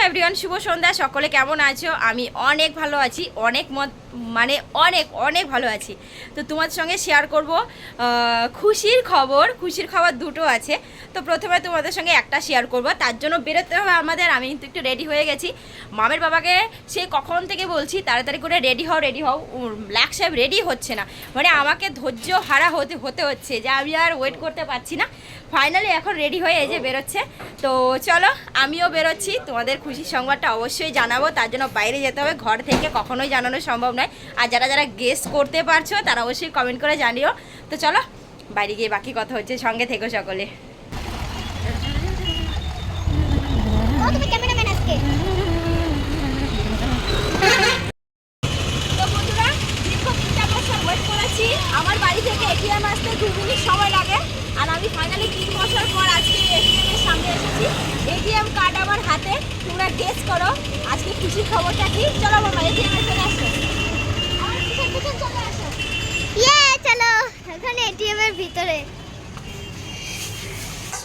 Everyone, শুভ সন্ধ্যা। সকলে কেমন আছো? আমি অনেক ভালো আছি, অনেক অনেক ভালো আছি। তো তোমাদের সঙ্গে শেয়ার করব খুশির খবর দুটো আছে। তো প্রথমে তোমাদের সঙ্গে একটা শেয়ার করব, তার জন্য বেরোতে হবে আমাদের। আমি কিন্তু একটু রেডি হয়ে গেছি। মামের বাবাকে সে কখন থেকে বলছি তাড়াতাড়ি করে রেডি হও। ব্ল্যাক সাহেব রেডি হচ্ছে না, মানে আমাকে ধৈর্য হারা হতে হচ্ছে যে আমি আর ওয়েট করতে পারছি না। ফাইনালি এখন রেডি হয়ে এই যে বেরোচ্ছে। তো চলো আমিও বেরোচ্ছি, তোমাদের খুশির সংবাদটা অবশ্যই জানাবো। তার জন্য বাইরে যেতে হবে, ঘর থেকে কখনোই জানানো সম্ভব নয়। আর যারা যারা গেস করতে পারছো তারা অবশ্যই কমেন্ট করে জানিও। তো চলো বাইরে গিয়ে বাকি কথা হচ্ছে, সঙ্গে থেকো সকলে। তো বন্ধুরা, দীর্ঘ 3 বছর ওয়েট করেছি। আমার বাড়ি থেকে এটিএম আসতে 2 মিনিট সময় লাগে, আর আমি ফাইনালি 3 বছর পর আজকে এটিএমের সামনে এসেছি। এটিএম কার্ড আমার হাতে। তোমরা গেস করো আজকে খুশির খবরটা কি। চলো মামা, এটিএম এর চলে আসো। আমার পিছন চলে আসো। চলো এখানে এটিএম এর ভিতরে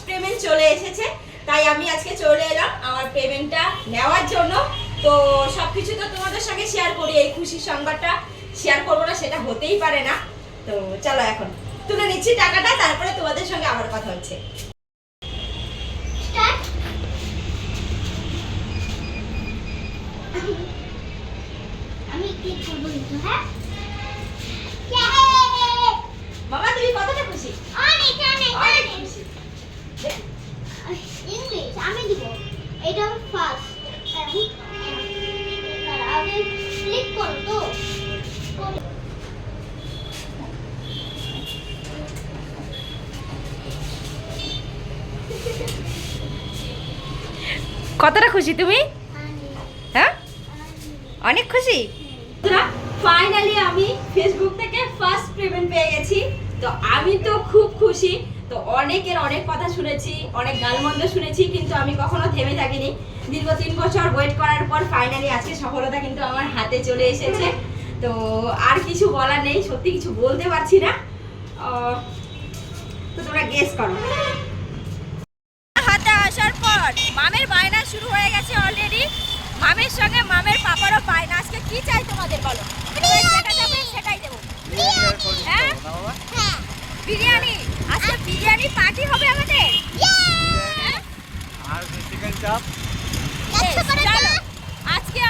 পেমেন্ট চলে এসেছে, তাই আমি আজকে চলে এলাম আমার পেমেন্টটা নেওয়ার জন্য। তো সবকিছু তো তোমাদের সঙ্গে শেয়ার করি, এই খুশির সংবাদটা শেয়ার করবো না সেটা হতেই পারে না। তো চলো এখন তুলে নিচ্ছি টাকাটা, তারপরে তোমাদের সঙ্গে আবার কথা হচ্ছে। আমি ক্লিক করব কিন্তু। হ্যাঁ বাবা তুমি কতটা খুশি? অনেক খুশি। ইংলিশ আমি দিব। এটা ফার্স্ট আগে ক্লিক করো তো। কতটা খুশি তুমি? হ্যাঁ অনেক খুশি। ফাইনালি আমি ফেসবুক থেকে ফার্স্ট পেমেন্ট পেয়ে গেছি। তো আমি তো খুব খুশি। তো অনেকের অনেক কথা শুনেছি, অনেক গালমন্দ শুনেছি, কিন্তু আমি কখনো থেমে থাকিনি। দীর্ঘ 3 বছর ওয়েট করার পর ফাইনালি আজকে সফলতা কিন্তু আমার হাতে চলে এসেছে। তো আর কিছু বলার নেই, সত্যি কিছু বলতে পারছি না। তো তোমরা গেস করো। হাতে আসার পর মামের বায়না শুরু হয়ে গেছে অলরেডি। মামের সঙ্গে মামের পাপারও বায়না। আজকে কি চাই তোমাদের বলো? সেটাই দেবো। হ্যাঁ বিরিয়ানি, আজকে বিরিয়ানি পার্টি হবে আমাদের। আর চিকেন চাপ। চলো আজকে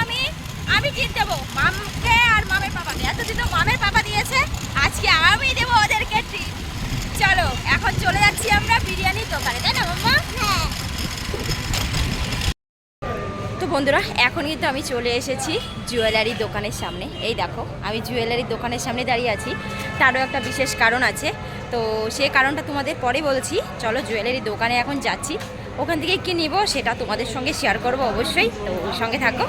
আমি জিত দেবো মামকে আর মামের পাপাকে। এতদিন তো মামের পাপা দিয়েছে, আজকে আমি দেবো ওদেরকে ট্রিট। চলো এখন চলে যাচ্ছি আমরা বিরিয়ানির দোকানে, তাই না মাম্মা? হ্যাঁ। তো বন্ধুরা, এখন কিন্তু আমি চলে এসেছি জুয়েলারি দোকানের সামনে। এই দেখো আমি জুয়েলারি দোকানের সামনে দাঁড়িয়ে আছি। তারও একটা বিশেষ কারণ আছে, তো সে কারণটা তোমাদের পরে বলছি। চলো জুয়েলারি দোকানে এখন যাচ্ছি, ওখান থেকে কি নিব সেটা তোমাদের সঙ্গে শেয়ার করব অবশ্যই। তো সঙ্গে থাকো।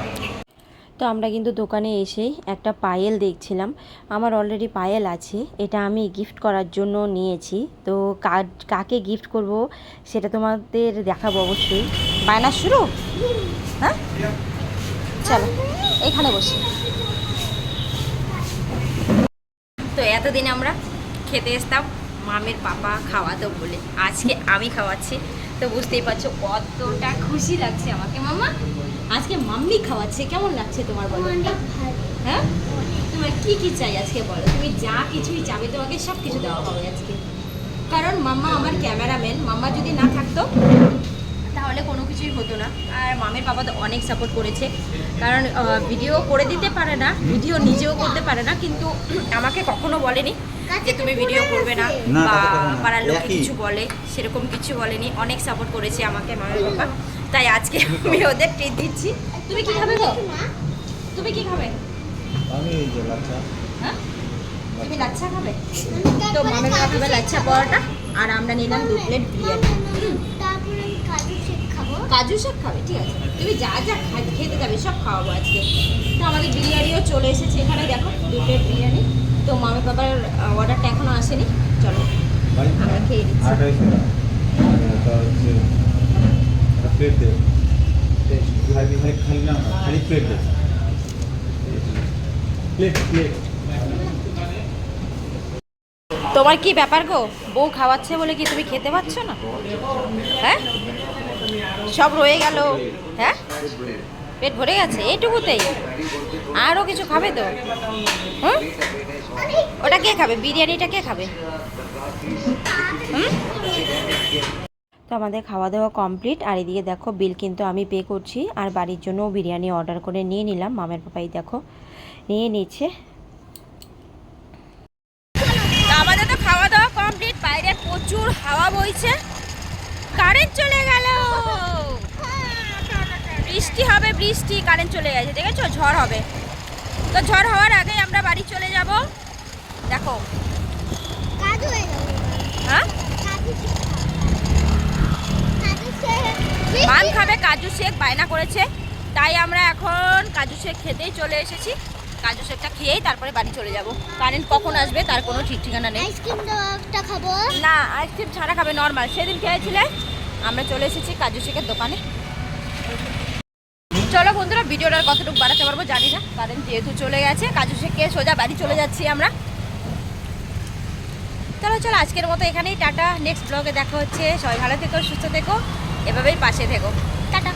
তো আমরা কিন্তু দোকানে এসেই একটা পায়েল দেখছিলাম। আমার অলরেডি পায়েল আছে, এটা আমি গিফট করার জন্য নিয়েছি। তো কাকে গিফট করব সেটা তোমাদের দেখাবো অবশ্যই। বায়না শুরু। হ্যাঁ চলো এইখানে বসি। তো এতদিন আমরা খেতে আসতাম, মামের পাপা খাওয়াতো বলে আজকে আমি খাওয়াচ্ছি। তো বুঝতেই পারছো কতটা খুশি লাগছে আমাকে। মামা আজকে মাম্মি খাওয়াচ্ছে, কেমন লাগছে তোমার বলো? হ্যাঁ তোমার কি চাই আজকে বলো? তুমি যা কিছুই চাবে তোমাকে সব কিছু দেওয়া হবে আজকে, কারণ মাম্মা আমার ক্যামেরাম্যান। মাম্মা যদি না থাকতো তাহলে কোনো কিছুই হতো না। আর মামের বাবা তো অনেক সাপোর্ট করেছে, কারণ ভিডিও করে দিতে পারে না, ভিডিও নিজেও করতে পারে না, কিন্তু আমাকে কখনো বলেনি যে তুমি ভিডিও করবে না বা পাড়ার লোকে কিছু বলে, সেরকম কিছু বলেনি। অনেক সাপোর্ট করেছে আমাকে মামের বাবা, তাই আজকে আমি ওদের ট্রিট দিচ্ছি। তুমি কি খাবে গো? তুমি কি খাবে? আমি লাচ্ছা। হ্যাঁ তুমি লাচ্ছা খাবে? তো মামের বাবা খাবে লাচ্ছা পরোটা, আর আমরা নিলাম 2 প্লেট বিরিয়ানি। কাজু শেক খাবে? ঠিক আছে, তুমি যা যা খেতে যাবে সব খাওয়াবো আজকে। তো আমাদের বিরিয়ানিও চলে এসেছে এখানে, দেখো 2 প্লেট বিরিয়ানি। তো মামের বাবার অর্ডারটা এখনো আসেনি, চলো আমরা খেয়ে নিচ্ছি। তোমার কি ব্যাপার গো? বউ খাওয়াচ্ছে বলে কি তুমি খেতে পাচ্ছ না? হ্যাঁ সব রয়ে গেল। হ্যাঁ পেট ভরে গেছে এইটুকুতেই? আরও কিছু খাবে তো? হুম, ওটা কে খাবে? বিরিয়ানিটা কে খাবে? হুম। তো আমাদের খাওয়া দাওয়া কমপ্লিট, আর এদিকে দেখো বিল কিন্তু আমি পে করছি, আর বাড়ির জন্যও বিরিয়ানি অর্ডার করে নিয়ে নিলাম। মামের পাপাই দেখো নিয়ে নিচ্ছে। আমাদের তো খাওয়া দাওয়া কমপ্লিট, বাইরে প্রচুর হাওয়া বইছে, কারেন্ট চলে গেল। বৃষ্টি হবে, বৃষ্টি, কারেন্ট চলে গেছে, দেখেছো? ঝড় হবে। তো ঝড় হওয়ার আগেই আমরা বাড়ি চলে যাব। দেখো কাজু হয়ে যাবে। হ্যাঁ, কাজু শেক কাজু শেক মান খাবে কাজু শেক, বায়না করেছে, তাই আমরা এখন কাজু শেক খেতেই চলে এসেছি। কাজু শেকটা খেয়েই তারপরে বাড়ি চলে যাব। কারেন্ট কখন আসবে তার কোনো ঠিক ঠিকানা নেই। আইসক্রিম একটা খাবো। না, আইসক্রিম ছাড়া খাবে নর্মাল, সেদিন খেয়েছিলে। আমরা চলে এসেছি কাজু শেকের দোকানে। চলো বন্ধুরা, ভিডিওটা আর কতটুকু বাড়াতে পারবো জানি না, কারেন্ট যেহেতু চলে গেছে। কাজু শেক খেয়ে সোজা বাড়ি চলে যাচ্ছি আমরা। চলো চলো, আজকের মতো এখানেই টাটা। নেক্সট ব্লগে দেখা হচ্ছে। সবাই ভালো থেকো, সুস্থ থেকো, এভাবেই পাশে থেকো। টাটা।